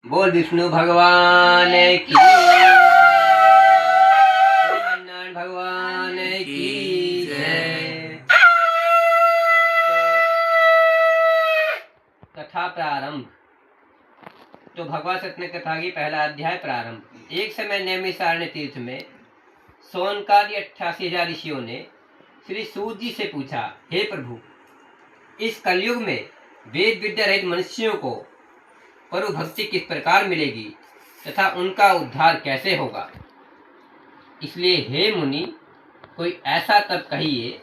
बोल विष्णु भगवान की, नारायण भगवान की जय। कथा प्रारंभ। तो भगवत सत्य कथा की पहला अध्याय प्रारंभ। एक समय नैमिषारण्य तीर्थ में सोनकादि 88,000 ऋषियों ने श्री सूत जी से पूछा, हे प्रभु, इस कलयुग में वेद विद्या रहित मनुष्यों को परु भक्ति किस प्रकार मिलेगी तथा उनका उद्धार कैसे होगा। इसलिए हे मुनि, कोई ऐसा तप कहिए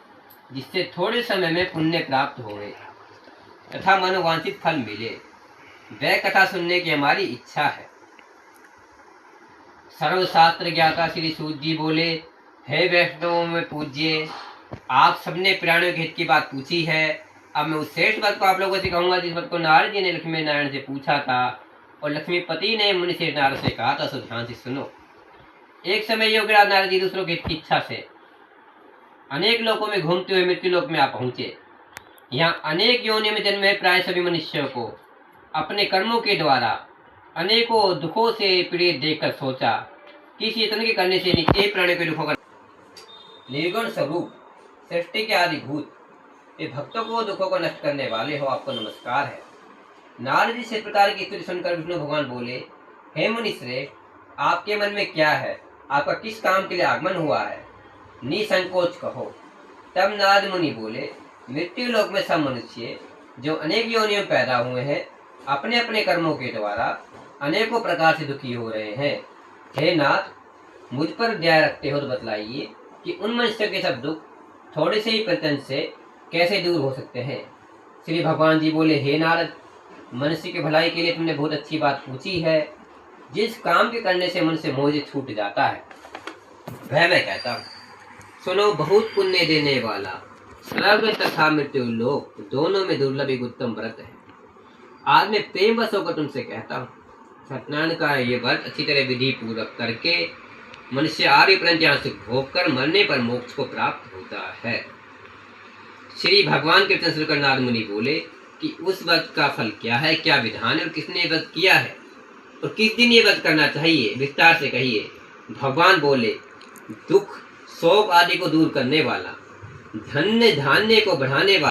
जिससे थोड़े समय में पुण्य प्राप्त होवे तथा मनोवांछित फल मिले। वह कथा सुनने की हमारी इच्छा है। सर्वशास्त्र ज्ञाता श्री सूत जी बोले, हे वैष्णवों में पूज्य, आप सबने प्राणियों के हित की बात पूछी है। अब मैं उस श्रेष्ठ बात को आप लोगों से कहूंगा जिस बात को नारद जी ने लक्ष्मी नारायण से पूछा था और लक्ष्मीपति ने मुनि से नारद से कहा था। सो ध्यान से सुनो। एक समय योगीराज नारद जी दूसरों के हित की इच्छा से अनेक लोकों में घूमते हुए मृत्यु लोक में आ पहुंचे। यहाँ अनेक योनियों में जन्मे प्राय सभी मनुष्यों को अपने कर्मों के द्वारा अनेकों दुखों से पीड़ित देखकर सोचा कि इस यत्न के करने से नित्य प्राणियों के दुखों का निर्गुण स्वरूप सृष्टि के आदि भूत ये भक्तों को दुखों को नष्ट करने वाले हो, आपको नमस्कार है। नारद जी से प्रकार की स्तुति सुनकर विष्णु भगवान बोले, हे मुनि श्रेष्ठ, आपके मन में क्या है? आपका किस काम के लिए आगमन हुआ है? निसंकोच कहो। तब नारद मुनि बोले, मृत्यु लोक में सब मनुष्य जो अनेक योनियों में पैदा हुए हैं अपने अपने कर्मों के द्वारा अनेकों प्रकार से दुखी हो रहे हैं। हे नाथ, मुझ पर दया रखते हो तो बतलाइए कि उन मनुष्यों के सब दुख थोड़े से ही प्रयत्न से कैसे दूर हो सकते हैं। श्री भगवान जी बोले, हे नारद, मनुष्य की भलाई के लिए तुमने बहुत अच्छी बात पूछी है। जिस काम के करने से मनुष्य मोह से छूट जाता है वह मैं कहता हूँ। सुनो, बहुत पुण्य देने वाला स्वर्ग तथा मृत्यु लोक दोनों में दुर्लभ एक उत्तम व्रत है। आज मैं प्रेम वश होकर तुमसे कहता हूँ, सत्यनारायण का ये व्रत अच्छी तरह विधि पूर्वक करके मनुष्य आर्य पर्यंत यहाँ से भोग कर मरने पर मोक्ष को प्राप्त होता है। श्री भगवान के वचन सुनकर नारद मुनि बोले कि उस व्रत का फल क्या है, क्या विधान है और किसने व्रत किया है और किस दिन ये व्रत करना चाहिए, विस्तार से कहिए। भगवान बोले, दुख शोक आदि को दूर करने वाला, धन्य धान्य को बढ़ाने वाला,